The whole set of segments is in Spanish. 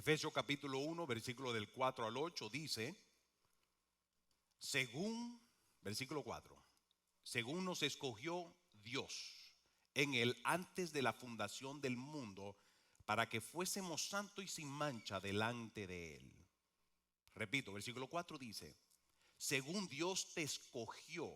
Efesios capítulo 1, versículo del 4 al 8 dice, versículo 4, según nos escogió Dios en él antes de la fundación del mundo, para que fuésemos santos y sin mancha delante de él. Repito, versículo 4 dice, según Dios te escogió,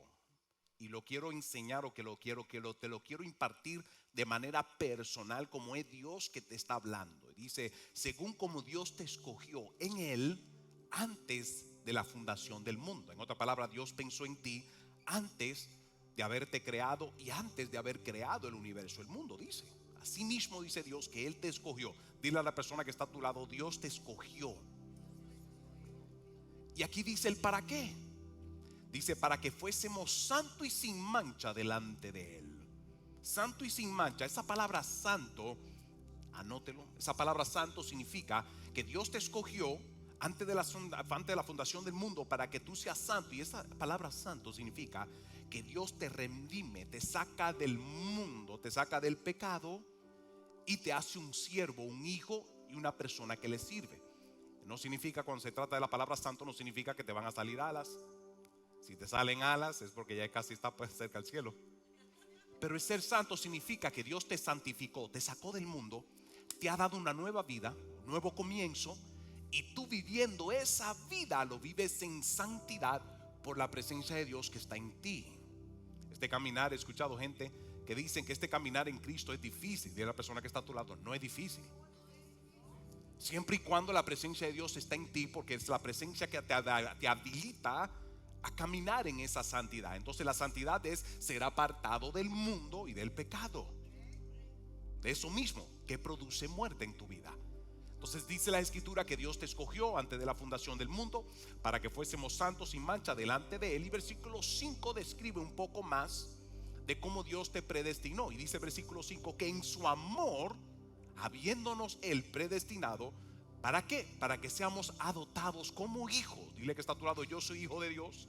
y lo quiero enseñar o te lo quiero impartir de manera personal, como es Dios que te está hablando. Dice, según como Dios te escogió en él antes de la fundación del mundo. En otra palabra, Dios pensó en ti antes de haberte creado y antes de haber creado el universo, el mundo, dice. Así mismo dice Dios que él te escogió. Dile a la persona que está a tu lado, Dios te escogió. Y aquí dice el para qué. Dice, para que fuésemos santos y sin mancha delante de él. Santo y sin mancha. Esa palabra santo, anótelo. Esa palabra santo significa que Dios te escogió antes de la fundación del mundo para que tú seas santo. Y esa palabra santo significa que Dios te redime, te saca del mundo, te saca del pecado y te hace un siervo, un hijo y una persona que le sirve. No significa, cuando se trata de la palabra santo, no significa que te van a salir alas. Si te salen alas es porque ya casi está cerca del cielo. Pero el ser santo significa que Dios te santificó, te sacó del mundo, te ha dado una nueva vida, un nuevo comienzo, y tú viviendo esa vida lo vives en santidad por la presencia de Dios que está en ti. Este caminar, he escuchado gente que dicen que este caminar en Cristo es difícil. Dile a la persona que está a tu lado, no es difícil. Siempre y cuando la presencia de Dios está en ti, porque es la presencia que te habilita a caminar en esa santidad. Entonces la santidad es ser apartado del mundo y del pecado. De eso mismo que produce muerte en tu vida. Entonces dice la escritura que Dios te escogió antes de la fundación del mundo para que fuésemos santos sin mancha delante de él. Y versículo 5 describe un poco más de cómo Dios te predestinó. Y dice versículo 5 que en su amor, habiéndonos él predestinado, ¿para qué? Para que seamos adoptados como hijos. Dile que está a tu lado, yo soy hijo de Dios.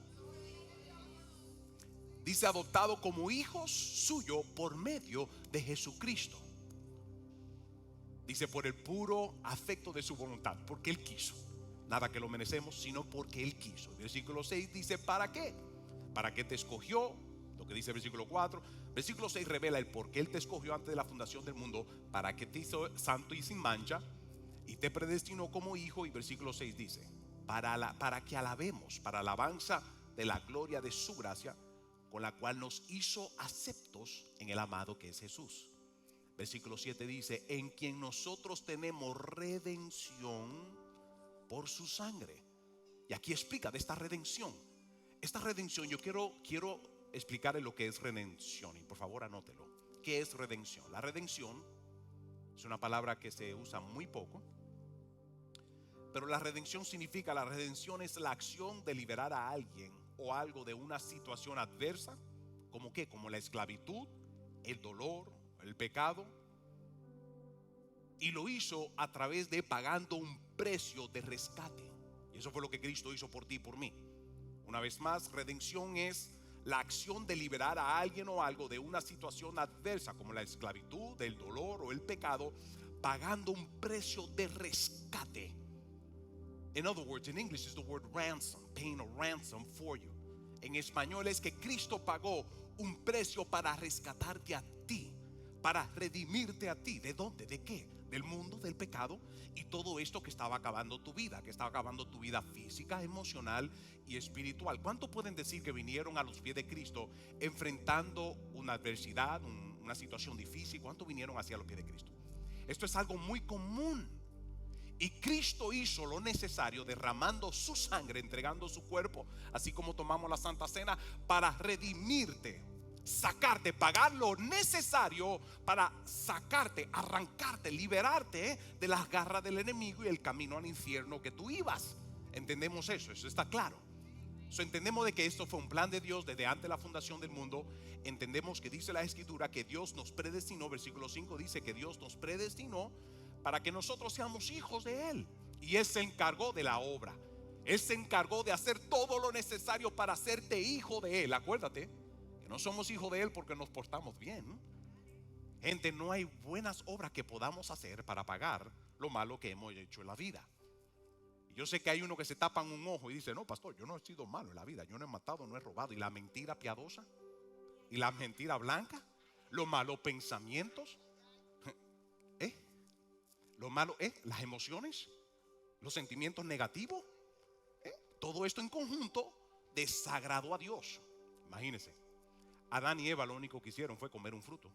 Dice adoptado como hijos suyos por medio de Jesucristo. Dice por el puro afecto de su voluntad, porque él quiso. Nada que lo merecemos, sino porque él quiso. Versículo 6 dice ¿para qué? ¿Para qué te escogió? Lo que dice el versículo 4. Versículo 6 revela el por qué él te escogió antes de la fundación del mundo, para que te hizo santo y sin mancha y te predestinó como hijo. Y versículo 6 dice para que alabemos, para alabanza de la gloria de su gracia, con la cual nos hizo aceptos en el amado que es Jesús. Versículo 7 dice en quien nosotros tenemos redención por su sangre. Y aquí explica de esta redención. Esta redención yo quiero explicarle lo que es redención. Y por favor anótelo. ¿Qué es redención? La redención es una palabra que se usa muy poco, pero la redención significa, la redención es la acción de liberar a alguien o algo de una situación adversa. ¿Como qué? Como la esclavitud, el dolor, el pecado. Y lo hizo a través de pagando un precio de rescate. Y eso fue lo que Cristo hizo por ti y por mí. Una vez más, redención es la acción de liberar a alguien o algo de una situación adversa, como la esclavitud, el dolor o el pecado, pagando un precio de rescate. In other words, in English is the word ransom, paying a ransom for you. En español es que Cristo pagó un precio para rescatarte a ti, para redimirte a ti. ¿De dónde? ¿De qué? Del mundo, del pecado y todo esto que estaba acabando tu vida, que estaba acabando tu vida física, emocional y espiritual. ¿Cuántos pueden decir que vinieron a los pies de Cristo enfrentando una adversidad, una situación difícil? ¿Cuántos vinieron hacia los pies de Cristo? Esto es algo muy común. Y Cristo hizo lo necesario, derramando su sangre, entregando su cuerpo, así como tomamos la Santa Cena, para redimirte, sacarte, pagar lo necesario para sacarte, arrancarte, liberarte de las garras del enemigo y el camino al infierno que tú ibas. ¿Entendemos eso? Eso está claro. Entendemos de que esto fue un plan de Dios desde antes de la fundación del mundo. Entendemos que dice la escritura que Dios nos predestinó. Versículo 5 dice que Dios nos predestinó para que nosotros seamos hijos de él. Y él se encargó de la obra. Él se encargó de hacer todo lo necesario para hacerte hijo de él. Acuérdate que no somos hijos de él porque nos portamos bien. Gente, no hay buenas obras que podamos hacer para pagar lo malo que hemos hecho en la vida. Y yo sé que hay uno que se tapan un ojo y dice: no, pastor, yo no he sido malo en la vida, yo no he matado, no he robado. Y la mentira piadosa, y la mentira blanca, los malos pensamientos, ¿eh? Lo malo es las emociones, los sentimientos negativos, todo esto en conjunto desagradó a Dios. Imagínense, Adán y Eva lo único que hicieron fue comer un fruto.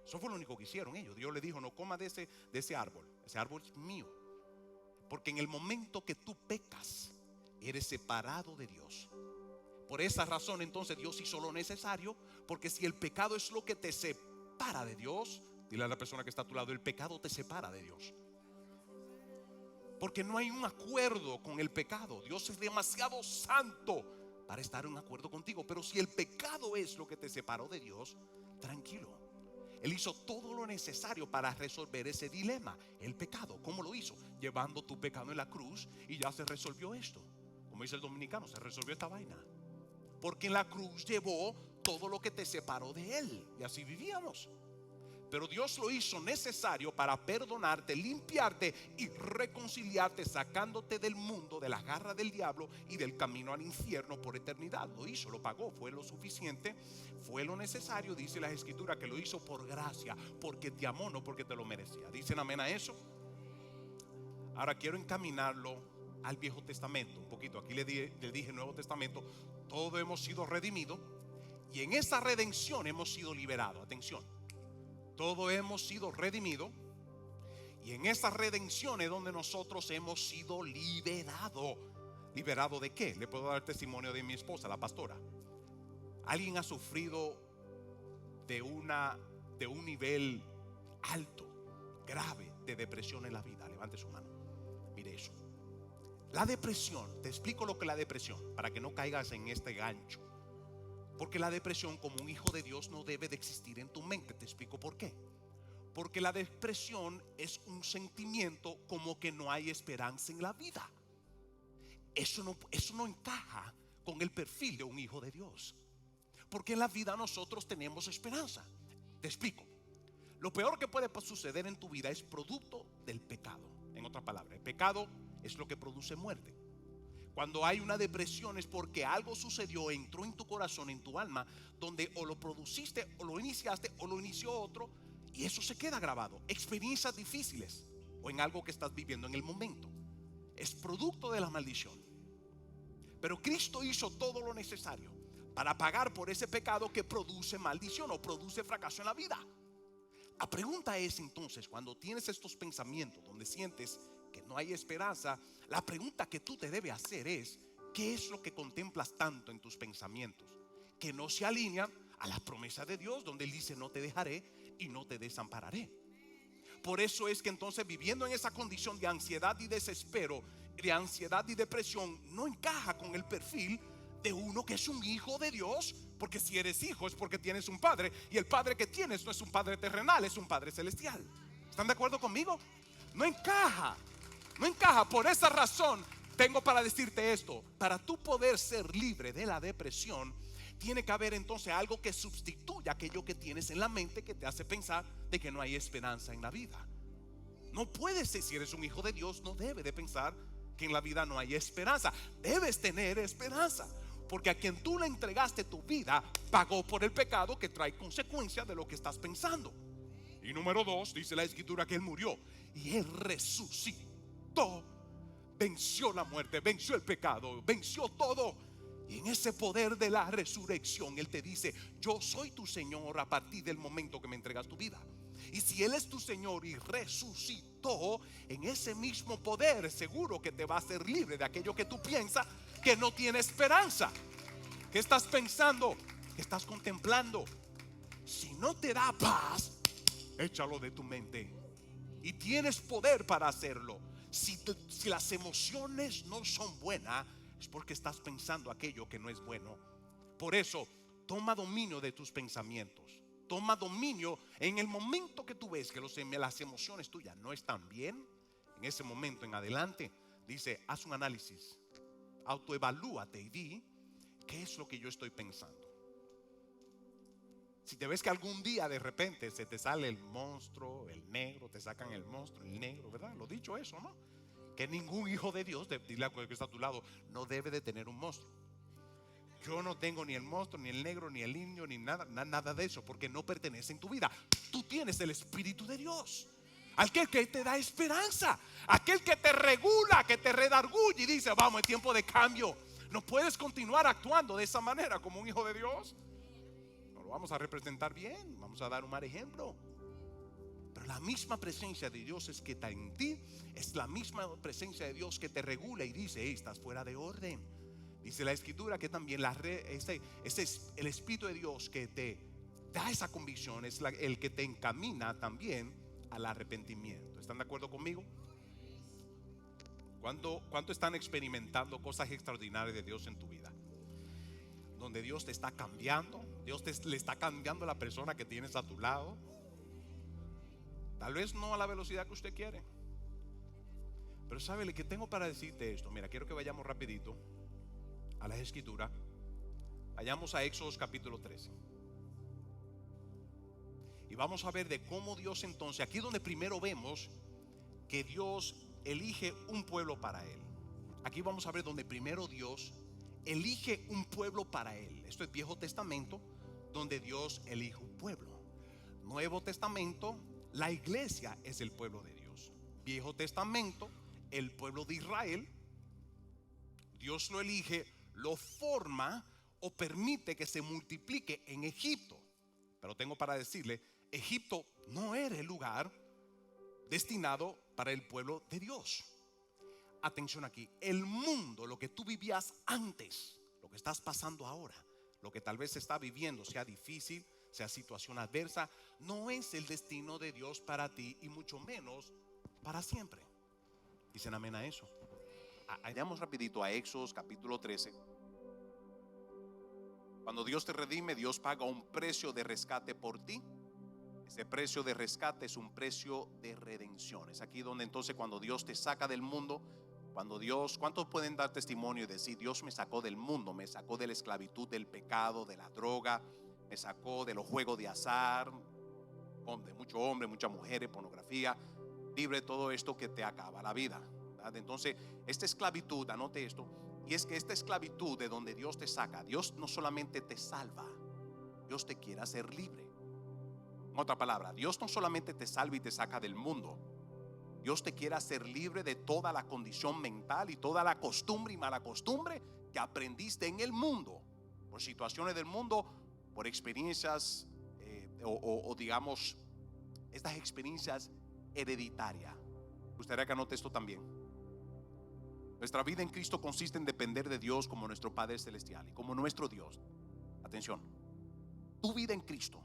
Eso fue lo único que hicieron ellos. Dios les dijo: no coma de ese árbol, ese árbol es mío. Porque en el momento que tú pecas, eres separado de Dios. Por esa razón entonces Dios hizo lo necesario, porque si el pecado es lo que te separa de Dios, dile a la persona que está a tu lado: el pecado te separa de Dios. Porque no hay un acuerdo con el pecado. Dios es demasiado santo para estar en un acuerdo contigo. Pero si el pecado es lo que te separó de Dios, tranquilo. Él hizo todo lo necesario para resolver ese dilema, el pecado. ¿Cómo lo hizo? Llevando tu pecado en la cruz, y ya se resolvió esto. Como dice el dominicano, se resolvió esta vaina. Porque en la cruz llevó todo lo que te separó de Él, y así vivíamos. Pero Dios lo hizo necesario para perdonarte, limpiarte y reconciliarte, sacándote del mundo, de las garras del diablo y del camino al infierno por eternidad. Lo hizo, lo pagó, fue lo suficiente, fue lo necesario. Dice la Escritura que lo hizo por gracia, porque te amó, no porque te lo merecía. ¿Dicen amén a eso? Ahora quiero encaminarlo al Viejo Testamento un poquito. Aquí le dije Nuevo Testamento. Todo hemos sido redimidos, y en esa redención hemos sido liberados. Atención. Todo hemos sido redimidos, y en esa redención es donde nosotros hemos sido liberados. ¿Liberado de qué? Le puedo dar testimonio de mi esposa, la pastora. Alguien ha sufrido de un nivel alto, grave de depresión en la vida. Levante su mano. Mire eso. La depresión, te explico lo que es la depresión para que no caigas en este gancho. Porque la depresión, como un hijo de Dios, no debe de existir en tu mente. Te explico por qué. Porque la depresión es un sentimiento como que no hay esperanza en la vida. Eso no encaja con el perfil de un hijo de Dios. Porque en la vida nosotros tenemos esperanza. Te explico. Lo peor que puede suceder en tu vida es producto del pecado. En otras palabras, el pecado es lo que produce muerte. Cuando hay una depresión es porque algo sucedió, entró en tu corazón, en tu alma, donde o lo produciste, o lo iniciaste, o lo inició otro, y eso se queda grabado. Experiencias difíciles o en algo que estás viviendo en el momento es producto de la maldición. Pero Cristo hizo todo lo necesario para pagar por ese pecado que produce maldición o produce fracaso en la vida. La pregunta es entonces, cuando tienes estos pensamientos donde sientes que no hay esperanza, la pregunta que tú te debes hacer es: ¿qué es lo que contemplas tanto en tus pensamientos que no se alinean a las promesas de Dios, donde Él dice: no te dejaré y no te desampararé? Por eso es que entonces, viviendo en esa condición de ansiedad y desespero, de ansiedad y depresión, no encaja con el perfil de uno que es un hijo de Dios. Porque si eres hijo es porque tienes un padre, y el padre que tienes no es un padre terrenal, es un padre celestial. ¿Están de acuerdo conmigo? No encaja. No encaja. Por esa razón tengo para decirte esto: para tú poder ser libre de la depresión, tiene que haber entonces algo que sustituya aquello que tienes en la mente, que te hace pensar de que no hay esperanza en la vida. No puedes ser, si eres un hijo de Dios, no debes de pensar que en la vida no hay esperanza. Debes tener esperanza, porque a quien tú le entregaste tu vida pagó por el pecado que trae consecuencia de lo que estás pensando. Y número 2, dice la Escritura que Él murió y Él resucitó. Venció la muerte, venció el pecado, venció todo. Y en ese poder de la resurrección Él te dice: yo soy tu Señor a partir del momento que me entregas tu vida. Y si Él es tu Señor y resucitó, en ese mismo poder seguro que te va a hacer libre de aquello que tú piensas que no tiene esperanza. ¿Qué estás pensando? ¿Qué estás contemplando? Si no te da paz, échalo de tu mente. Y tienes poder para hacerlo. Si las emociones no son buenas, es porque estás pensando aquello que no es bueno. Por eso, toma dominio de tus pensamientos. Toma dominio en el momento que tú ves que las emociones tuyas no están bien. En ese momento en adelante, dice: haz un análisis, autoevalúate y di: ¿qué es lo que yo estoy pensando? Si te ves que algún día de repente se te sale el monstruo, el negro, te sacan el monstruo, el negro, ¿verdad? Lo dicho eso, ¿no? Que ningún hijo de Dios, dile a cualquier que está a tu lado, no debe de tener un monstruo. Yo no tengo ni el monstruo, ni el negro, ni el indio, ni nada de eso, porque no pertenece en tu vida. Tú tienes el Espíritu de Dios, aquel que te da esperanza, aquel que te regula, que te redarguye y dice, vamos, es tiempo de cambio. No puedes continuar actuando de esa manera como un hijo de Dios. No lo vamos a representar bien, vamos a dar un mal ejemplo. Pero la misma presencia de Dios es que está en ti, es la misma presencia de Dios que te regula y dice, hey, estás fuera de orden. Dice la Escritura que también ese es el Espíritu de Dios que te da esa convicción, es el que te encamina también al arrepentimiento. ¿Están de acuerdo conmigo? ¿Cuánto están experimentando cosas extraordinarias de Dios en tu vida? Donde Dios te está cambiando, le está cambiando la persona que tienes a tu lado. Tal vez no a la velocidad que usted quiere, pero sabe lo que tengo para decirte esto. Mira, quiero que vayamos rapidito a la Escritura. Vayamos a Éxodo capítulo 13 y vamos a ver de cómo Dios entonces, aquí donde primero vemos que Dios elige un pueblo para él. Aquí vamos a ver donde primero Dios elige un pueblo para él. Esto es Viejo Testamento, donde Dios elige un pueblo. Nuevo Testamento, la iglesia es el pueblo de Dios. Viejo Testamento, el pueblo de Israel, Dios lo elige, lo forma o permite que se multiplique en Egipto. Pero tengo para decirle, Egipto no era el lugar destinado para el pueblo de Dios. Atención aquí, el mundo, lo que tú vivías antes, lo que estás pasando ahora, lo que tal vez se está viviendo, sea difícil, sea situación adversa, no es el destino de Dios para ti y mucho menos para siempre. Dicen amén a eso. Vayamos rapidito a Éxodo capítulo 13. Cuando Dios te redime, Dios paga un precio de rescate por ti. Ese precio de rescate es un precio de redención. Es aquí donde entonces cuando Dios te saca del mundo, cuando Dios, ¿cuántos pueden dar testimonio y decir, Dios me sacó del mundo, me sacó de la esclavitud, del pecado, de la droga, me sacó de los juegos de azar, de muchos hombres, muchas mujeres, pornografía, libre de todo esto que te acaba la vida, ¿verdad? Entonces esta esclavitud, anote esto, y es que esta esclavitud de donde Dios te saca, Dios no solamente te salva, Dios te quiere hacer libre. En otra palabra, Dios no solamente te salva y te saca del mundo, Dios te quiere hacer libre de toda la condición mental y toda la costumbre y mala costumbre que aprendiste en el mundo, por situaciones del mundo, por experiencias o digamos estas experiencias hereditarias. Me gustaría que anote esto también. Nuestra vida en Cristo consiste en depender de Dios como nuestro Padre Celestial y como nuestro Dios. Atención, tu vida en Cristo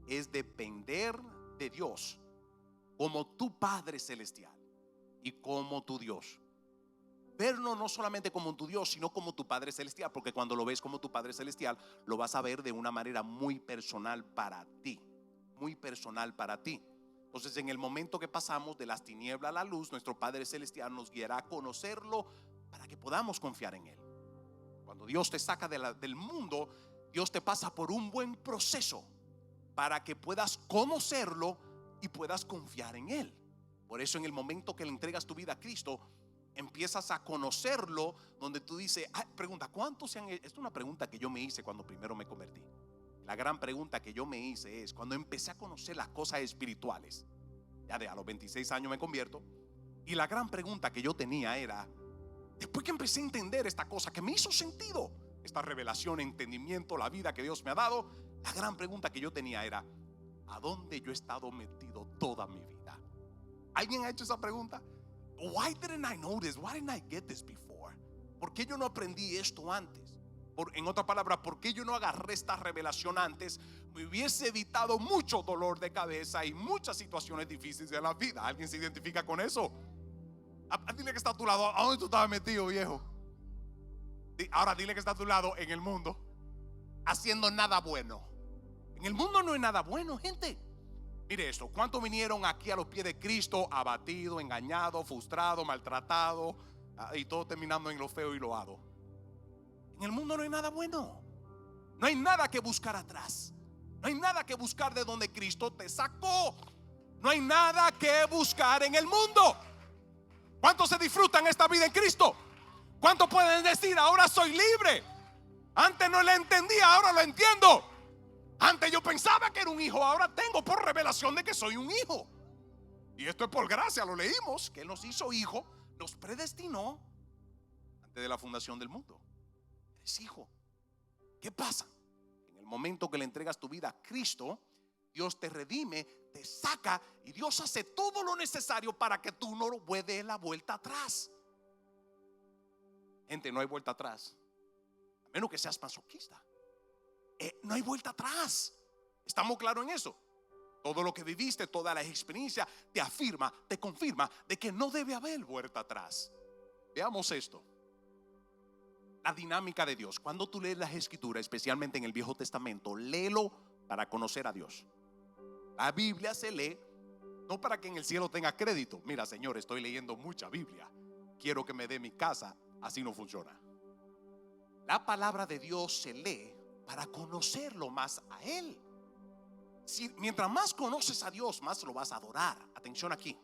es depender de Dios como tu Padre Celestial y como tu Dios. Verlo no solamente como tu Dios, sino como tu Padre Celestial, porque cuando lo ves como tu Padre Celestial, lo vas a ver de una manera muy personal para ti. Muy personal para ti. Entonces, en el momento que pasamos de las tinieblas a la luz, nuestro Padre Celestial nos guiará a conocerlo para que podamos confiar en Él. Cuando Dios te saca del mundo, Dios te pasa por un buen proceso para que puedas conocerlo y puedas confiar en Él. Por eso en el momento que le entregas tu vida a Cristo, empiezas a conocerlo, donde tú dices, pregunta, ¿cuántos se han hecho? Esta es una pregunta que yo me hice cuando primero me convertí. La gran pregunta que yo me hice es, cuando empecé a conocer las cosas espirituales, ya a los 26 años me convierto, y la gran pregunta que yo tenía era, después que empecé a entender esta cosa que me hizo sentido, esta revelación, entendimiento, la vida que Dios me ha dado, la gran pregunta que yo tenía era, ¿a dónde yo he estado metido toda mi vida? ¿Alguien ha hecho esa pregunta? Why didn't I know this? Why didn't I get this before? ¿Por qué yo no aprendí esto antes? En otra palabra, ¿por qué yo no agarré esta revelación antes? Me hubiese evitado mucho dolor de cabeza y muchas situaciones difíciles de la vida. ¿Alguien se identifica con eso? Dile que está a tu lado. ¿A dónde tú estabas metido, viejo? Ahora dile que está a tu lado, en el mundo, haciendo nada bueno. En el mundo no hay nada bueno, gente. Mire esto, ¿cuántos vinieron aquí a los pies de Cristo abatido, engañado, frustrado, maltratado y todo terminando en lo feo y loado? En el mundo no hay nada bueno. No hay nada que buscar atrás. No hay nada que buscar de donde Cristo te sacó. No hay nada que buscar en el mundo. ¿Cuántos se disfrutan esta vida en Cristo? ¿Cuántos pueden decir, ahora soy libre? Antes no le entendía, ahora lo entiendo. Antes yo pensaba que era un hijo, ahora tengo por revelación de que soy un hijo. Y esto es por gracia, lo leímos, que Él nos hizo hijo, nos predestinó antes de la fundación del mundo. Eres hijo. ¿Qué pasa? En el momento que le entregas tu vida a Cristo, Dios te redime, te saca y Dios hace todo lo necesario para que tú no des la vuelta atrás. Gente, no hay vuelta atrás, a menos que seas masoquista. No hay vuelta atrás. ¿Estamos claros en eso? Todo lo que viviste, todas las experiencias te afirma, te confirma de que no debe haber vuelta atrás. Veamos esto. La dinámica de Dios. Cuando tú lees las escrituras, especialmente en el Viejo Testamento, léelo para conocer a Dios. La Biblia se lee no para que en el cielo tenga crédito. Mira, Señor, estoy leyendo mucha Biblia, quiero que me dé mi casa. Así no funciona. La palabra de Dios se lee para conocerlo más a Él. Mientras más conoces a Dios, más lo vas a adorar. Atención aquí.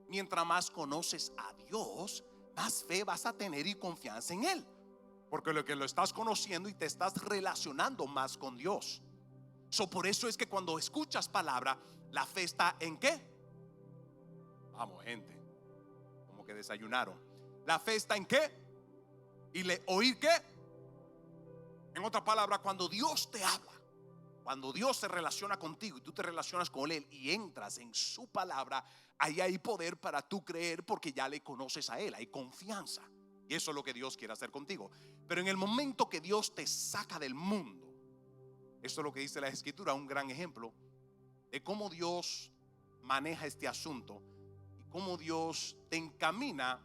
Mientras más conoces a Dios, más fe vas a tener y confianza en Él. Porque lo que lo estás conociendo y te estás relacionando más con Dios. Por eso es que cuando escuchas palabra, la fe está ¿en qué? Vamos, gente, como que desayunaron. La fe está ¿en qué? ¿Y oír qué? En otras palabras, cuando Dios te habla, cuando Dios se relaciona contigo y tú te relacionas con Él y entras en su palabra, ahí hay poder para tú creer porque ya le conoces a Él, hay confianza. Y eso es lo que Dios quiere hacer contigo. Pero en el momento que Dios te saca del mundo, esto es lo que dice la Escritura, un gran ejemplo de cómo Dios maneja este asunto y cómo Dios te encamina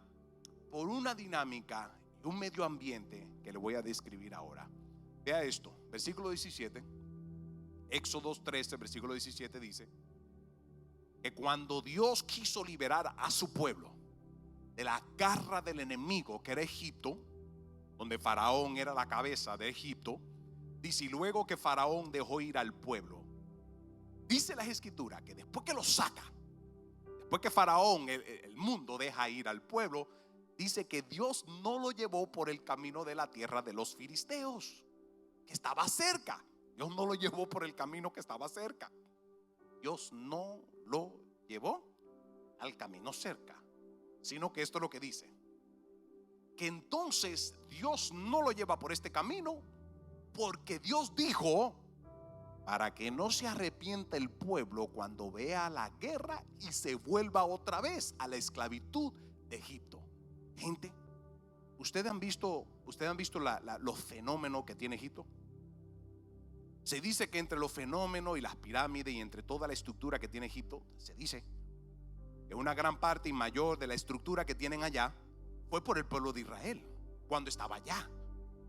por una dinámica y un medio ambiente que le voy a describir ahora. Vea esto, versículo 17, Éxodo 13, versículo 17 dice que cuando Dios quiso liberar a su pueblo de la garra del enemigo que era Egipto, donde Faraón era la cabeza de Egipto, dice, y luego que Faraón dejó ir al pueblo, dice la Escritura que después que lo saca, después que Faraón, el mundo deja ir al pueblo, dice que Dios no lo llevó por el camino de la tierra de los filisteos, que estaba cerca. Dios no lo llevó por el camino que estaba cerca. Dios no lo llevó al camino cerca, sino que esto es lo que dice, que entonces Dios no lo lleva por este camino porque Dios dijo, para que no se arrepienta el pueblo cuando vea la guerra y se vuelva otra vez a la esclavitud de Egipto. Gente, ¿ustedes han visto los fenómenos que tiene Egipto? Se dice que entre los fenómenos y las pirámides y entre toda la estructura que tiene Egipto, se dice que una gran parte y mayor de la estructura que tienen allá fue por el pueblo de Israel cuando estaba allá.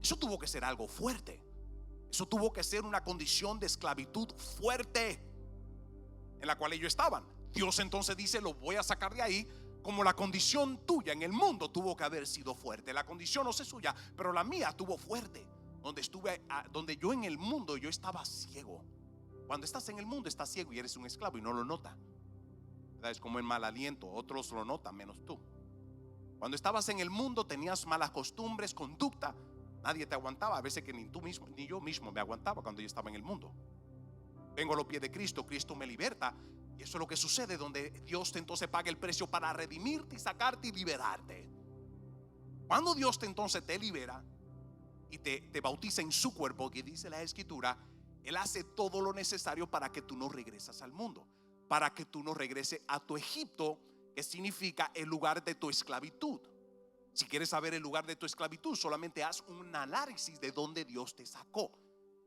Eso tuvo que ser algo fuerte. Eso tuvo que ser una condición de esclavitud fuerte en la cual ellos estaban. Dios entonces dice, lo voy a sacar de ahí. Como la condición tuya en el mundo tuvo que haber sido fuerte. La condición no es suya, pero la mía tuvo fuerte. Donde yo en el mundo yo estaba ciego. Cuando estás en el mundo estás ciego y eres un esclavo y no lo notas. Es como el mal aliento, otros lo notan menos tú. Cuando estabas en el mundo tenías malas costumbres, conducta. Nadie te aguantaba, a veces que ni tú mismo ni yo mismo me aguantaba cuando yo estaba en el mundo. Vengo a los pies de Cristo, Cristo me liberta. Y eso es lo que sucede, donde Dios entonces paga el precio para redimirte y sacarte y liberarte. Cuando Dios entonces te libera y te bautiza en su cuerpo, que dice la Escritura, Él hace todo lo necesario para que tú no regresas al mundo, para que tú no regreses a tu Egipto, que significa el lugar de tu esclavitud. Si quieres saber el lugar de tu esclavitud, solamente haz un análisis de dónde Dios te sacó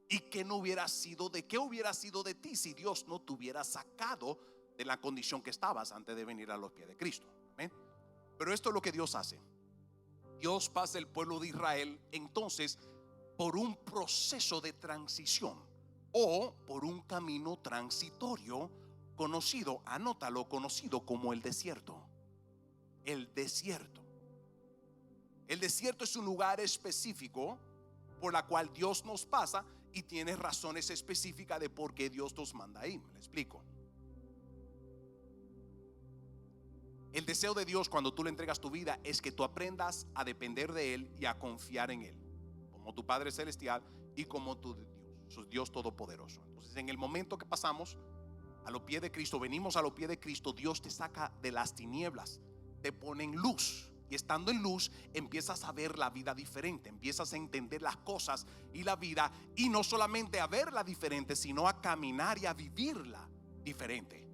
y qué hubiera sido de ti si Dios no te hubiera sacado de la condición que estabas antes de venir a los pies de Cristo. ¿Amén? Pero esto es lo que Dios hace. Dios pasa el pueblo de Israel entonces por un proceso de transición o por un camino transitorio conocido, anótalo, conocido como el desierto. El desierto. El desierto es un lugar específico por la cual Dios nos pasa y tienes razones específicas de por qué Dios nos manda ahí. Me lo explico. El deseo de Dios cuando tú le entregas tu vida es que tú aprendas a depender de Él y a confiar en Él, como tu Padre Celestial y como tu Dios, su Dios Todopoderoso. Entonces, en el momento que pasamos a los pies de Cristo, venimos a los pies de Cristo, Dios te saca de las tinieblas, te pone en luz. Y estando en luz, empiezas a ver la vida diferente, empiezas a entender las cosas y la vida, y no solamente a verla diferente, sino a caminar y a vivirla diferente.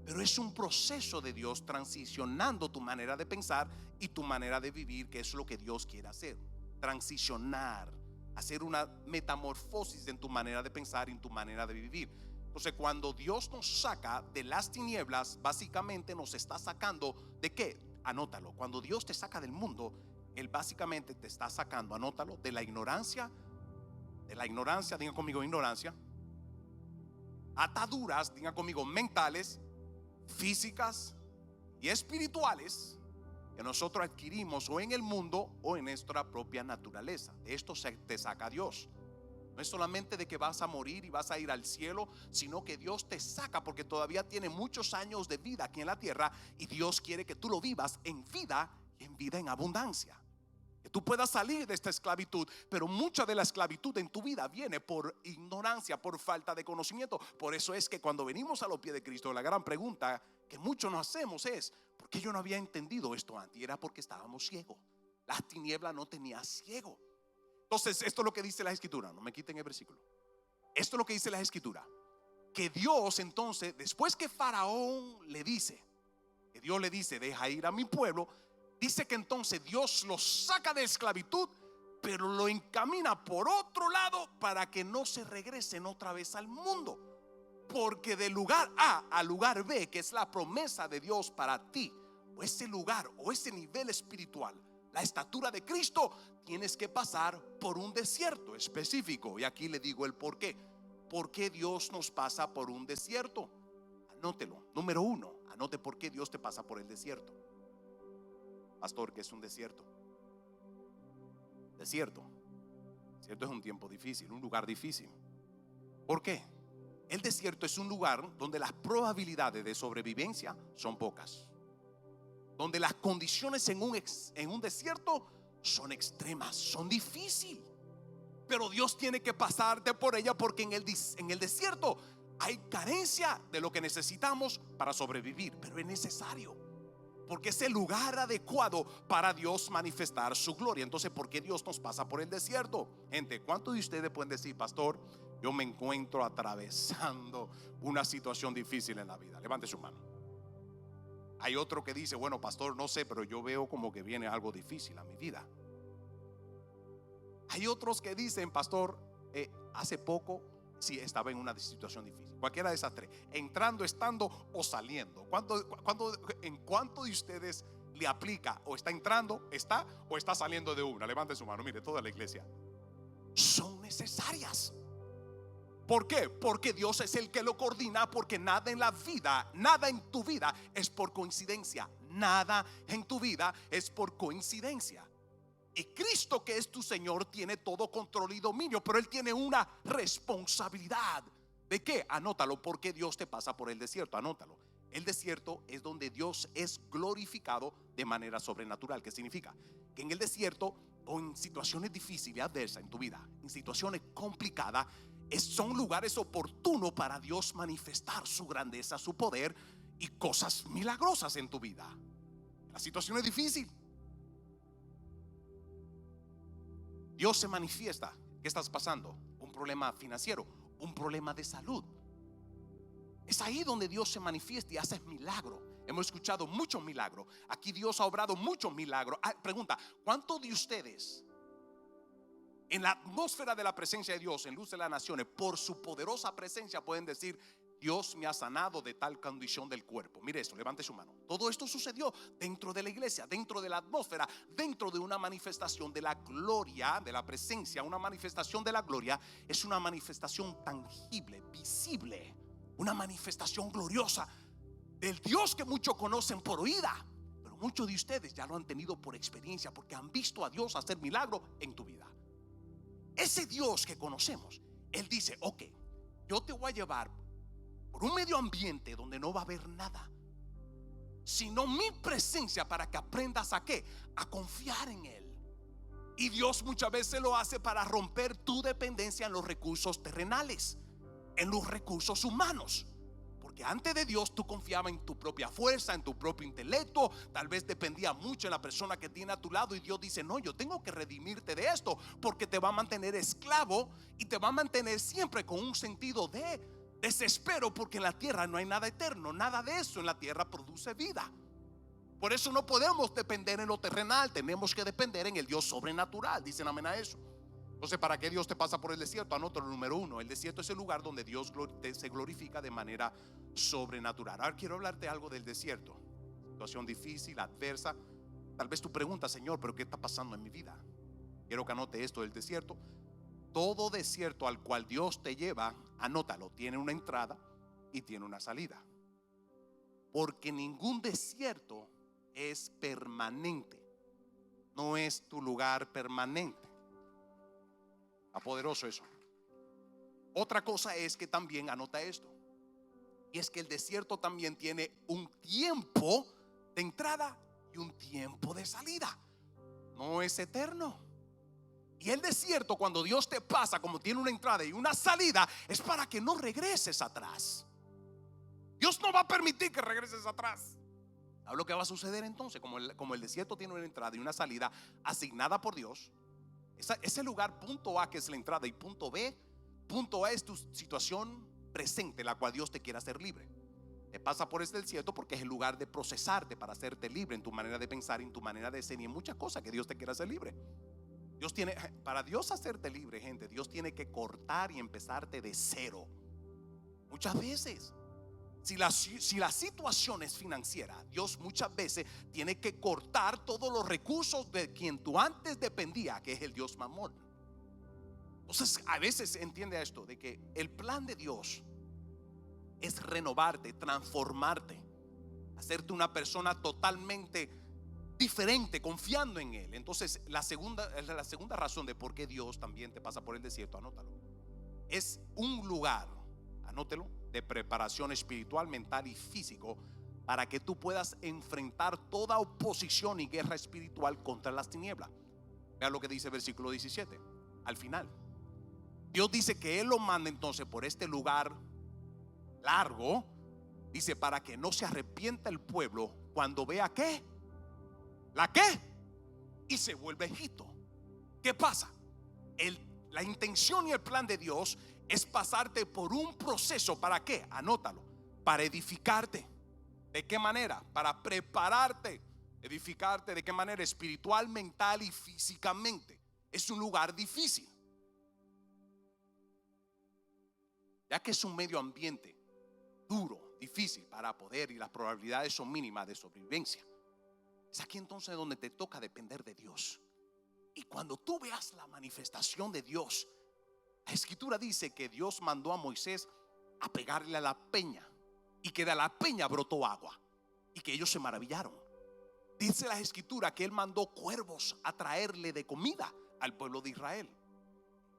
Pero es un proceso de Dios transicionando tu manera de pensar y tu manera de vivir, que es lo que Dios quiere hacer. Transicionar, hacer una metamorfosis en tu manera de pensar y en tu manera de vivir. Entonces, cuando Dios nos saca de las tinieblas, básicamente nos está sacando ¿de qué? Anótalo. Cuando Dios te saca del mundo, Él básicamente te está sacando, anótalo, de la ignorancia, digan conmigo ignorancia, ataduras, digan conmigo mentales, físicas y espirituales que nosotros adquirimos o en el mundo o en nuestra propia naturaleza. De esto te saca Dios. No es solamente de que vas a morir y vas a ir al cielo, sino que Dios te saca porque todavía tiene muchos años de vida aquí en la tierra, y Dios quiere que tú lo vivas en vida y en vida en abundancia. Que tú puedas salir de esta esclavitud, pero mucha de la esclavitud en tu vida viene por ignorancia, por falta de conocimiento. Por eso es que cuando venimos a los pies de Cristo, la gran pregunta que muchos nos hacemos es: ¿por qué yo no había entendido esto antes? Y era porque estábamos ciegos. Las tinieblas no tenía ciego. Entonces, esto es lo que dice la Escritura. No me quiten el versículo. Esto es lo que dice la Escritura. Que Dios entonces, después que Faraón le dice, que Dios le dice, deja ir a mi pueblo, dice que entonces Dios lo saca de esclavitud, pero lo encamina por otro lado para que no se regresen otra vez al mundo. Porque del lugar A al lugar B, que es la promesa de Dios para ti, o ese lugar o ese nivel espiritual, la estatura de Cristo, tienes que pasar por un desierto específico. Y aquí le digo el por qué. ¿Por qué Dios nos pasa por un desierto? Anótelo. Número 1, anote por qué Dios te pasa por el desierto. Pastor, ¿qué es un desierto? Desierto es un tiempo difícil, un lugar difícil. ¿Por qué? El desierto es un lugar donde las probabilidades de sobrevivencia son pocas, donde las condiciones en un desierto son extremas, son difíciles. Pero Dios tiene que pasarte por ella, porque en el desierto hay carencia de lo que necesitamos para sobrevivir, pero es necesario, porque es el lugar adecuado para Dios manifestar su gloria. Entonces, ¿por qué Dios nos pasa por el desierto? Gente, ¿cuántos de ustedes pueden decir: pastor, yo me encuentro atravesando una situación difícil en la vida? Levante su mano. Hay otro que dice: bueno, pastor, no sé, pero yo veo como que viene algo difícil a mi vida. Hay otros que dicen: pastor, hace poco sí estaba en una situación difícil. Cualquiera de esas tres, entrando, estando o saliendo. ¿En cuánto de ustedes le aplica? O está entrando, está o está saliendo de una. Levante su mano. Mire, toda la iglesia. Son necesarias. ¿Por qué? Porque Dios es el que lo coordina. Porque nada en la vida, nada en tu vida es por coincidencia. Nada en tu vida es por coincidencia. Y Cristo, que es tu Señor, tiene todo control y dominio, pero Él tiene una responsabilidad. ¿De qué? Anótalo. Porque Dios te pasa por el desierto. Anótalo. El desierto es donde Dios es glorificado de manera sobrenatural. ¿Qué significa? Que en el desierto, o en situaciones difíciles y adversas en tu vida, en situaciones complicadas, son lugares oportunos para Dios manifestar su grandeza, su poder y cosas milagrosas en tu vida. La situación es difícil. Dios se manifiesta. ¿Qué estás pasando? Un problema financiero, un problema de salud. Es ahí donde Dios se manifiesta y hace milagros. Hemos escuchado muchos milagros. Aquí Dios ha obrado muchos milagros. Pregunta: ¿cuántos de ustedes en la atmósfera de la presencia de Dios, en Luz de las Naciones, por su poderosa presencia pueden decir: Dios me ha sanado de tal condición del cuerpo? Mire esto, levante su mano. Todo esto sucedió dentro de la iglesia, dentro de la atmósfera, dentro de una manifestación de la gloria, de la presencia. Una manifestación de la gloria es una manifestación tangible, visible, una manifestación gloriosa del Dios que muchos conocen por oída, pero muchos de ustedes ya lo han tenido por experiencia, porque han visto a Dios hacer milagros en tu vida. Ese Dios que conocemos Él dice, ok, yo te voy a llevar por un medio ambiente donde no va a haber nada, sino mi presencia, para que aprendas a qué, a confiar en Él. Y Dios muchas veces lo hace para romper tu dependencia en los recursos terrenales, en los recursos humanos. Porque antes de Dios tú confiabas en tu propia fuerza, en tu propio intelecto. Tal vez dependía mucho de la persona que tiene a tu lado. Y Dios dice, no, yo tengo que redimirte de esto, porque te va a mantener esclavo y te va a mantener siempre con un sentido de desespero, porque en la tierra no hay nada eterno. Nada de eso en la tierra produce vida. Por eso no podemos depender en lo terrenal, tenemos que depender en el Dios sobrenatural. Dicen amén a eso. Entonces, ¿para qué Dios te pasa por el desierto? Anota el número 1. El desierto es el lugar donde Dios se glorifica de manera sobrenatural. Ahora quiero hablarte algo del desierto. Situación difícil, adversa. Tal vez tú preguntas, Señor, ¿pero qué está pasando en mi vida? Quiero que anote esto del desierto. Todo desierto al cual Dios te lleva, anótalo, tiene una entrada y tiene una salida. Porque ningún desierto es permanente. No es tu lugar permanente. Está poderoso eso. Otra cosa es que también anota esto, y es que el desierto también tiene un tiempo de entrada y un tiempo de salida. No es eterno. Y el desierto, cuando Dios te pasa, como tiene una entrada y una salida, es para que no regreses atrás. Dios no va a permitir que regreses atrás. ¿Sabes lo que va a suceder entonces? Como el desierto tiene una entrada y una salida asignada por Dios, ese lugar, punto A, que es la entrada, y punto B, punto A es tu situación presente, la cual Dios te quiere hacer libre. Te pasa por este desierto porque es el lugar de procesarte para hacerte libre en tu manera de pensar, en tu manera de ser y en muchas cosas que Dios te quiere hacer libre. Para Dios hacerte libre, gente, Dios tiene que cortar y empezarte de cero. Muchas veces, si la situación es financiera, Dios muchas veces tiene que cortar todos los recursos de quien tú antes dependía, que es el Dios Mamón. Entonces a veces entiende esto, de que el plan de Dios es renovarte, transformarte, hacerte una persona totalmente diferente, confiando en Él. Entonces la segunda razón de por qué Dios también te pasa por el desierto, anótalo, es un lugar, anótelo, de preparación espiritual, mental y físico, para que tú puedas enfrentar toda oposición y guerra espiritual contra las tinieblas. Vea lo que dice el versículo 17 al final. Dios dice que Él lo manda entonces por este lugar largo, dice, para que no se arrepienta el pueblo cuando vea ¿qué? ¿La qué? Y se vuelve Egipto. ¿Qué pasa? La intención y el plan de Dios es pasarte por un proceso. ¿Para qué? Anótalo. Para edificarte. ¿De qué manera? Para prepararte. Edificarte ¿de qué manera? Espiritual, mental y físicamente. Es un lugar difícil, ya que es un medio ambiente duro, difícil para poder, y las probabilidades son mínimas de sobrevivencia. Es aquí entonces donde te toca depender de Dios. Y cuando tú veas la manifestación de Dios, la escritura dice que Dios mandó a Moisés a pegarle a la peña, y que de la peña brotó agua, y que ellos se maravillaron. Dice la escritura que Él mandó cuervos a traerle de comida al pueblo de Israel.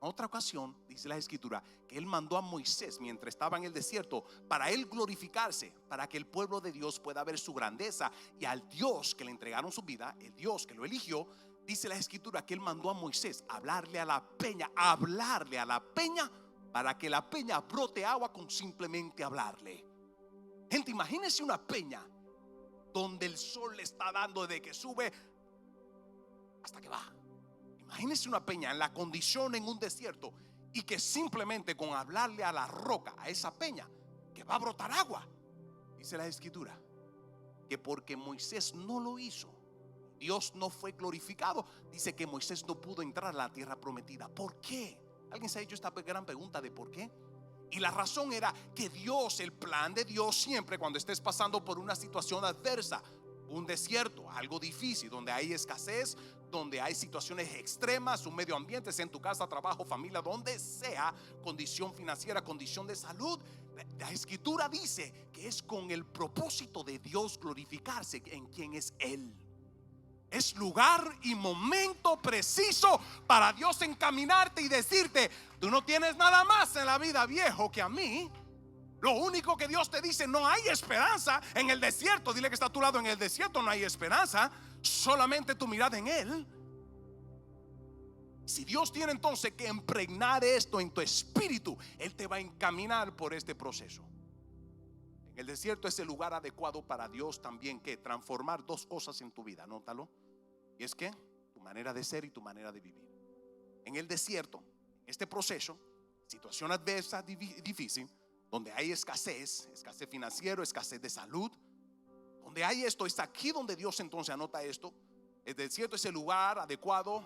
En otra ocasión dice la escritura que Él mandó a Moisés mientras estaba en el desierto para Él glorificarse, para que el pueblo de Dios pueda ver su grandeza, y al Dios que le entregaron su vida, el Dios que lo eligió. Dice la escritura que Él mandó a Moisés a hablarle a la peña, para que la peña brote agua con simplemente hablarle. Gente, imagínense una peña donde el sol le está dando desde que sube hasta que baja. Imagínense una peña en la condición en un desierto, y que simplemente con hablarle a la roca, a esa peña, que va a brotar agua. Dice la escritura que porque Moisés no lo hizo, Dios no fue glorificado. Dice que Moisés no pudo entrar a la tierra prometida. ¿Por qué? ¿Alguien se ha hecho esta gran pregunta de por qué? Y la razón era que Dios, el plan de Dios siempre, cuando estés pasando por una situación adversa, un desierto, algo difícil, donde hay escasez, donde hay situaciones extremas, un medio ambiente, sea en tu casa, trabajo, familia, donde sea, condición financiera, condición de salud, la escritura dice que es con el propósito de Dios glorificarse en quien es Él. Es lugar y momento preciso para Dios encaminarte y decirte: tú no tienes nada más en la vida, viejo, que a mí. Lo único que Dios te dice: no hay esperanza en el desierto. Dile que está a tu lado: en el desierto no hay esperanza, solamente tu mirada en Él. Si Dios tiene entonces que impregnar esto en tu espíritu, Él te va a encaminar por este proceso. En el desierto es el lugar adecuado para Dios también que transformar dos cosas en tu vida. Anótalo. Y es que tu manera de ser y tu manera de vivir. En el desierto, este proceso, situación adversa, difícil, donde hay escasez financiera, escasez de salud, donde hay esto, es aquí donde Dios entonces anota esto. El desierto es el lugar adecuado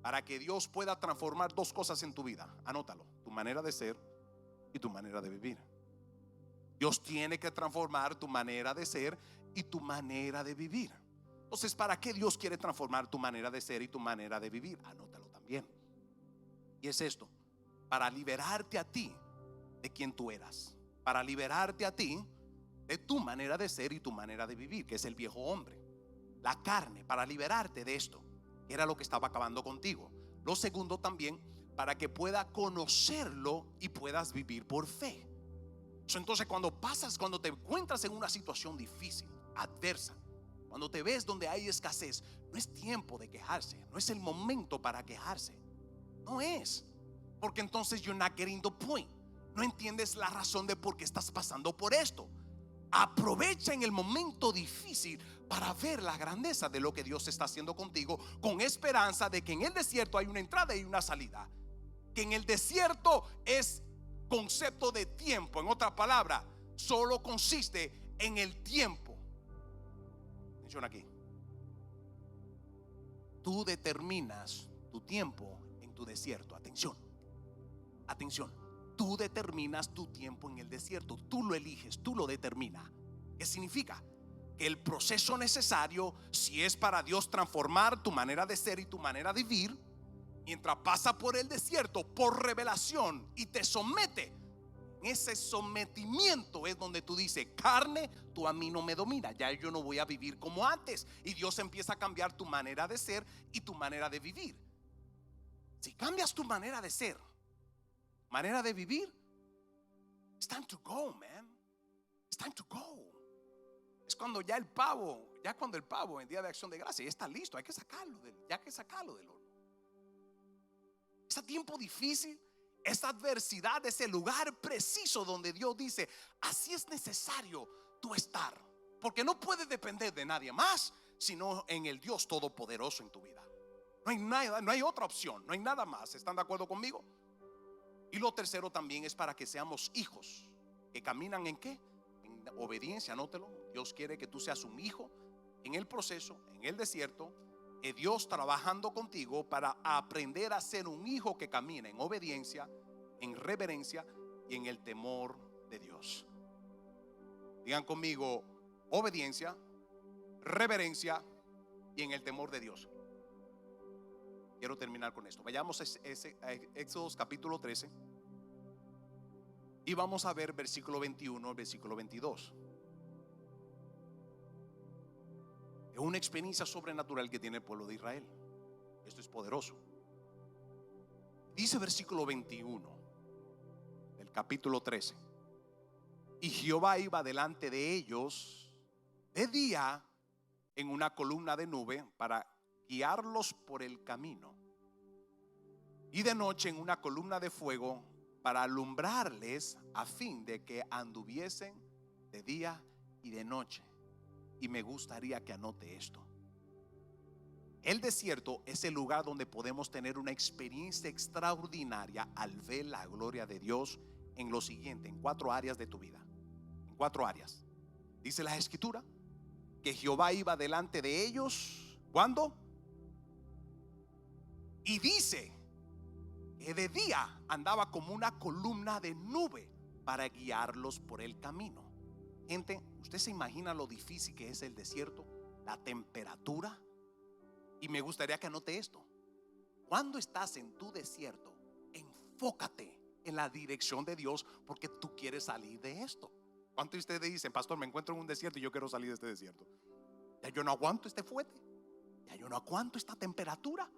para que Dios pueda transformar dos cosas en tu vida. Anótalo: tu manera de ser y tu manera de vivir. Dios tiene que transformar tu manera de ser y tu manera de vivir. Entonces, ¿para qué Dios quiere transformar tu manera de ser y tu manera de vivir? Anótalo también. Y es esto: para liberarte a ti de quien tú eras, para liberarte a ti de tu manera de ser y tu manera de vivir, que es el viejo hombre, la carne, para liberarte de esto, que era lo que estaba acabando contigo. Lo segundo también, para que pueda conocerlo y puedas vivir por fe. Entonces, cuando te encuentras en una situación difícil, adversa, cuando te ves donde hay escasez, no es tiempo de quejarse, no es el momento para quejarse. No es, porque entonces you're not getting the point. No entiendes la razón de por qué estás pasando por esto. Aprovecha en el momento difícil para ver la grandeza de lo que Dios está haciendo contigo, con esperanza de que en el desierto hay una entrada y una salida. Que en el desierto es concepto de tiempo. En otra palabra, solo consiste en el tiempo. Atención aquí. Tú determinas tu tiempo en tu desierto. Atención. Tú determinas tu tiempo en el desierto. Tú lo eliges, tú lo determinas. ¿Qué significa? Que el proceso necesario, si es para Dios transformar tu manera de ser y tu manera de vivir, mientras pasa por el desierto, por revelación, y te somete, en ese sometimiento es donde tú dices: carne, tú a mí no me domina, ya yo no voy a vivir como antes. Y Dios empieza a cambiar tu manera de ser y tu manera de vivir. Si cambias tu manera de ser, manera de vivir, it's time to go, man. It's time to go. Es cuando ya cuando el pavo en Día de Acción de Gracia ya está listo, hay que sacarlo del horno. Ese tiempo difícil, esa adversidad, ese lugar preciso donde Dios dice: así es necesario tú estar, porque no puedes depender de nadie más sino en el Dios todopoderoso en tu vida. No hay nada, no hay otra opción, no hay nada más. ¿Están de acuerdo conmigo? Y lo tercero también es para que seamos hijos que caminan ¿en qué? En obediencia. Anótelo. Dios quiere que tú seas un hijo en el proceso, en el desierto, Dios trabajando contigo para aprender a ser un hijo que camina en obediencia, en reverencia y en el temor de Dios. Digan conmigo: obediencia, reverencia y en el temor de Dios. Quiero terminar con esto. Vayamos a Éxodo capítulo 13 y vamos a ver versículo 21, versículo 22. Es una experiencia sobrenatural que tiene el pueblo de Israel. Esto es poderoso. Dice versículo 21 del capítulo 13: y Jehová iba delante de ellos de día en una columna de nube para guiarlos por el camino, y de noche en una columna de fuego para alumbrarles, a fin de que anduviesen de día y de noche. Y me gustaría que anote esto: el desierto es el lugar donde podemos tener una experiencia extraordinaria al ver la gloria de Dios en lo siguiente, en 4 áreas de tu vida. En 4 áreas. Dice la Escritura que Jehová iba delante de ellos. ¿Cuándo? Y dice que de día andaba como una columna de nube para guiarlos por el camino. Gente, ¿usted se imagina lo difícil que es el desierto? La temperatura. Y me gustaría que anote esto: cuando estás en tu desierto, enfócate en la dirección de Dios, porque tú quieres salir de esto. ¿Cuántos de ustedes dicen: pastor, me encuentro en un desierto y yo quiero salir de este desierto? Ya yo no aguanto este fuete. Ya yo no aguanto esta temperatura.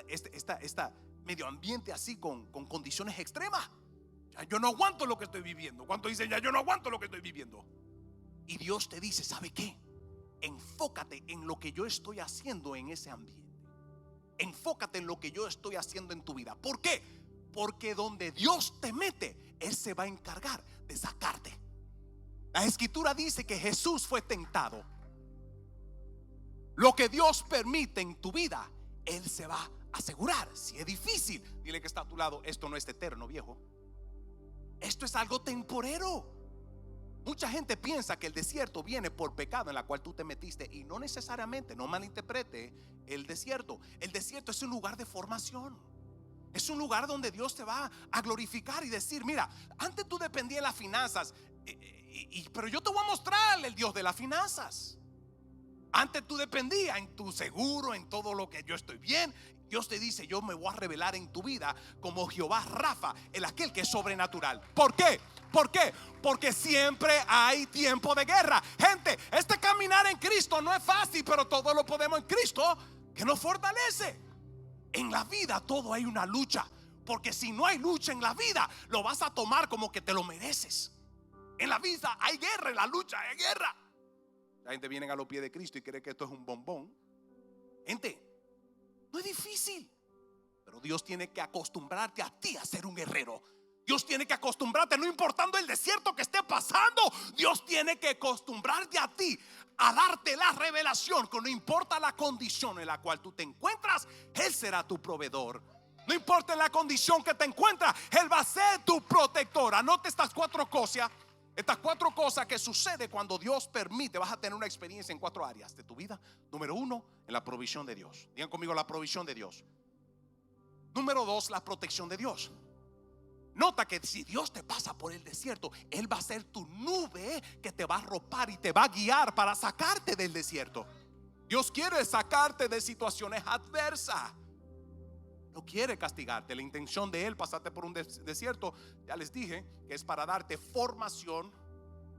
Esta medio ambiente así con condiciones extremas. Ya yo no aguanto lo que estoy viviendo. ¿Cuántos dicen ya yo no aguanto lo que estoy viviendo? Y Dios te dice, ¿sabe qué? Enfócate en lo que yo estoy haciendo en ese ambiente. Enfócate en lo que yo estoy haciendo en tu vida. ¿Por qué? Porque donde Dios te mete, Él se va a encargar de sacarte. La escritura dice que Jesús fue tentado. Lo que Dios permite en tu vida, Él se va a asegurar. Si es difícil, dile que está a tu lado, esto no es eterno, viejo. Esto es algo temporero. Mucha gente piensa que el desierto viene por pecado en la cual tú te metiste, y no necesariamente. No malinterprete el desierto. El desierto es un lugar de formación. Es un lugar donde Dios te va a glorificar y decir, mira, antes tú dependías de las finanzas, pero yo te voy a mostrar el Dios de las finanzas. Antes tú dependías en tu seguro, en todo lo que yo estoy bien. Dios te dice, yo me voy a revelar en tu vida como Jehová Rafa, el aquel que es sobrenatural. ¿Por qué? ¿Por qué? Porque siempre hay tiempo de guerra. Gente, este caminar en Cristo no es fácil, pero todo lo podemos en Cristo que nos fortalece. En la vida todo hay una lucha, porque si no hay lucha en la vida, lo vas a tomar como que te lo mereces. En la vida hay guerra, en la lucha hay guerra. La gente viene a los pies de Cristo y cree que esto es un bombón. Gente, no es difícil, pero Dios tiene que acostumbrarte a ti a ser un guerrero. Dios tiene que acostumbrarte, no importando el desierto que esté pasando. Dios tiene que acostumbrarte a ti a darte la revelación, que no importa la condición en la cual tú te encuentras, Él será tu proveedor. No importa la condición que te encuentras, Él va a ser tu protector. Anote estas cuatro cosas. Estas cuatro cosas que sucede cuando Dios permite. Vas a tener una experiencia en cuatro áreas de tu vida. Número uno, en la provisión de Dios. Digan conmigo, la provisión de Dios. Número dos, la protección de Dios. Nota que si Dios te pasa por el desierto, Él va a ser tu nube que te va a arropar y te va a guiar para sacarte del desierto. Dios quiere sacarte de situaciones adversas. No quiere castigarte. La intención de Él pasarte por un desierto, ya les dije, que es para darte formación.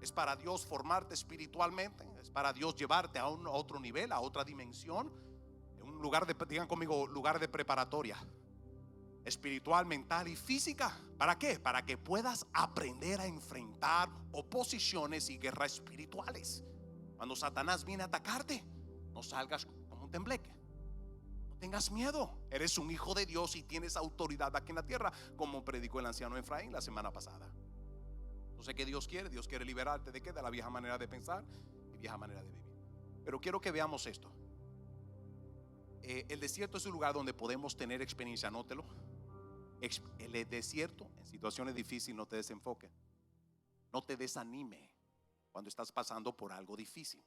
Es para Dios formarte espiritualmente. Es para Dios llevarte a otro nivel, a otra dimensión. En un lugar de, digan conmigo, lugar de preparatoria espiritual, mental y física. ¿Para qué? Para que puedas aprender a enfrentar oposiciones y guerras espirituales. Cuando Satanás viene a atacarte, no salgas como un tembleque. Tengas miedo, eres un hijo de Dios y tienes autoridad aquí en la tierra, como predicó el anciano Efraín la semana pasada. No sé qué Dios quiere liberarte de qué, de la vieja manera de pensar y vieja manera de vivir. Pero quiero que veamos esto. El desierto es un lugar donde podemos tener experiencia, anótelo. El desierto, en situaciones difíciles, no te desenfoque, no te desanime cuando estás pasando por algo difícil.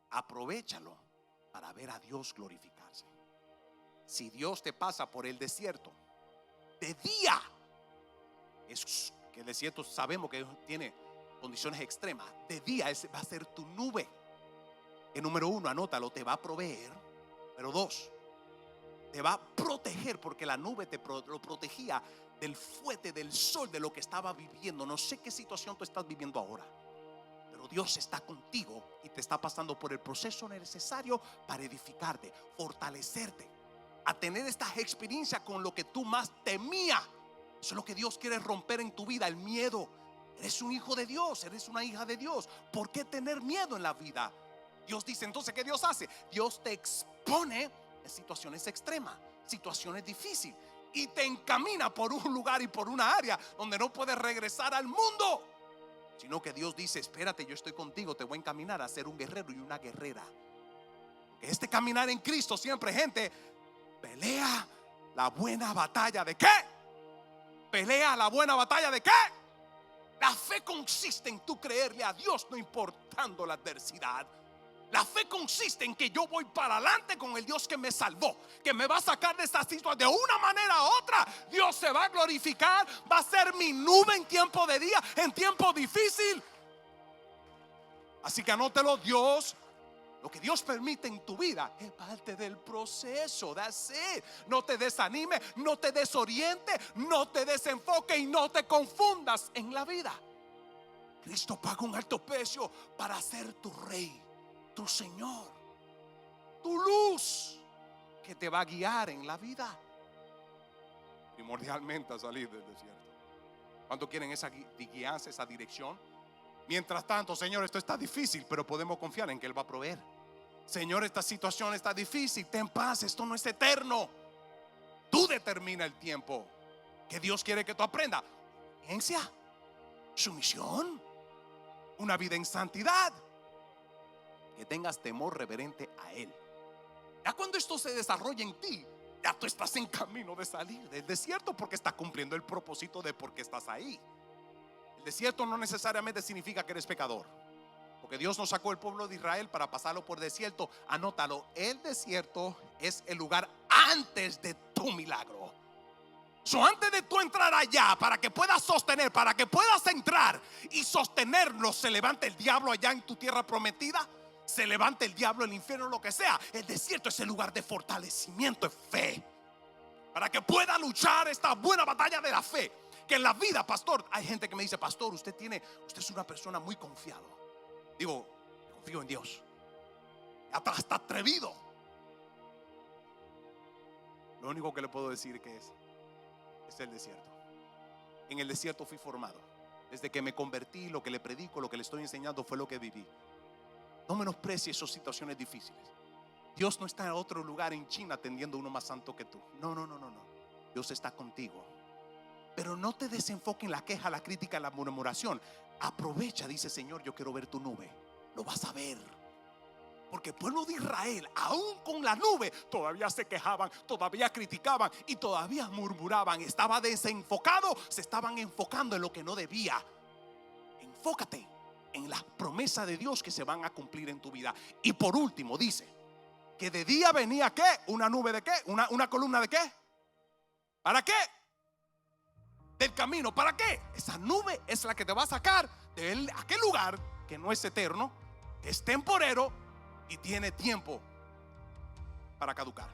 Aprovechalo para ver a Dios glorificarse. Si Dios te pasa por el desierto de día, es que el desierto sabemos que tiene condiciones extremas. De día va a ser tu nube. Que número uno, anótalo, te va a proveer. Pero dos, te va a proteger, porque la nube lo protegía del fuerte, del sol, de lo que estaba viviendo. No sé qué situación tú estás viviendo ahora, pero Dios está contigo y te está pasando por el proceso necesario para edificarte, fortalecerte, a tener esta experiencia con lo que tú más temías. Eso es lo que Dios quiere romper en tu vida, el miedo. Eres un hijo de Dios, eres una hija de Dios. ¿Por qué tener miedo en la vida? Dios dice entonces, ¿qué Dios hace? Dios te expone en situaciones extremas, situaciones difíciles, y te encamina por un lugar y por una área donde no puedes regresar al mundo, sino que Dios dice, espérate, yo estoy contigo, te voy a encaminar a ser un guerrero y una guerrera. Este caminar en Cristo siempre, gente, pelea la buena batalla. ¿De qué? Pelea la buena batalla. ¿De qué? La fe consiste en tú creerle a Dios no importando la adversidad. La fe consiste en que yo voy para adelante con el Dios que me salvó, que me va a sacar de esta situación de una manera u otra. Dios se va a glorificar, va a ser mi nube en tiempo de día, en tiempo difícil. Así que anótelo, Dios, lo que Dios permite en tu vida es parte del proceso. That's it. No te desanime, no te desoriente, no te desenfoque y no te confundas en la vida. Cristo pagó un alto precio para ser tu rey, tu Señor, tu luz que te va a guiar en la vida. Primordialmente a salir del desierto. ¿Cuánto quieren esa guianza, esa dirección? Mientras tanto, Señor, esto está difícil, pero podemos confiar en que Él va a proveer. Señor, esta situación está difícil, ten paz, esto no es eterno. Tú determina el tiempo que Dios quiere que tú aprendas. Obediencia, sumisión, una vida en santidad, que tengas temor reverente a Él. Ya cuando esto se desarrolla en ti, ya tú estás en camino de salir del desierto, porque estás cumpliendo el propósito de por qué estás ahí. El desierto no necesariamente significa que eres pecador, porque Dios nos sacó el pueblo de Israel para pasarlo por desierto. Anótalo, el desierto es el lugar antes de tu milagro. Antes de tú entrar allá, para que puedas sostener, para que puedas entrar y sostenerlo, se levanta el diablo allá en tu tierra prometida, se levanta el diablo, el infierno, lo que sea. El desierto es el lugar de fortalecimiento de fe, para que pueda luchar esta buena batalla de la fe. Que en la vida, pastor, hay gente que me dice: pastor, usted es una persona muy confiado. Digo, confío en Dios, hasta atrevido. Lo único que le puedo decir que es el desierto. En el desierto fui formado. Desde que me convertí, lo que le predico, lo que le estoy enseñando fue lo que viví. No menosprecie esas situaciones difíciles. Dios no está en otro lugar en China atendiendo a uno más santo que tú. No. Dios está contigo. Pero no te desenfoques en la queja, la crítica, la murmuración. Aprovecha, dice: Señor, yo quiero ver tu nube. Lo vas a ver. Porque el pueblo de Israel, aún con la nube, todavía se quejaban, todavía criticaban y todavía murmuraban. Estaba desenfocado, se estaban enfocando en lo que no debía. Enfócate en las promesas de Dios que se van a cumplir en tu vida. Y por último dice que de día venía ¿qué? Una nube de ¿qué? Una columna de ¿qué? ¿Para qué? Del camino. ¿Para qué? Esa nube es la que te va a sacar de aquel lugar que no es eterno, es temporero y tiene tiempo para caducar.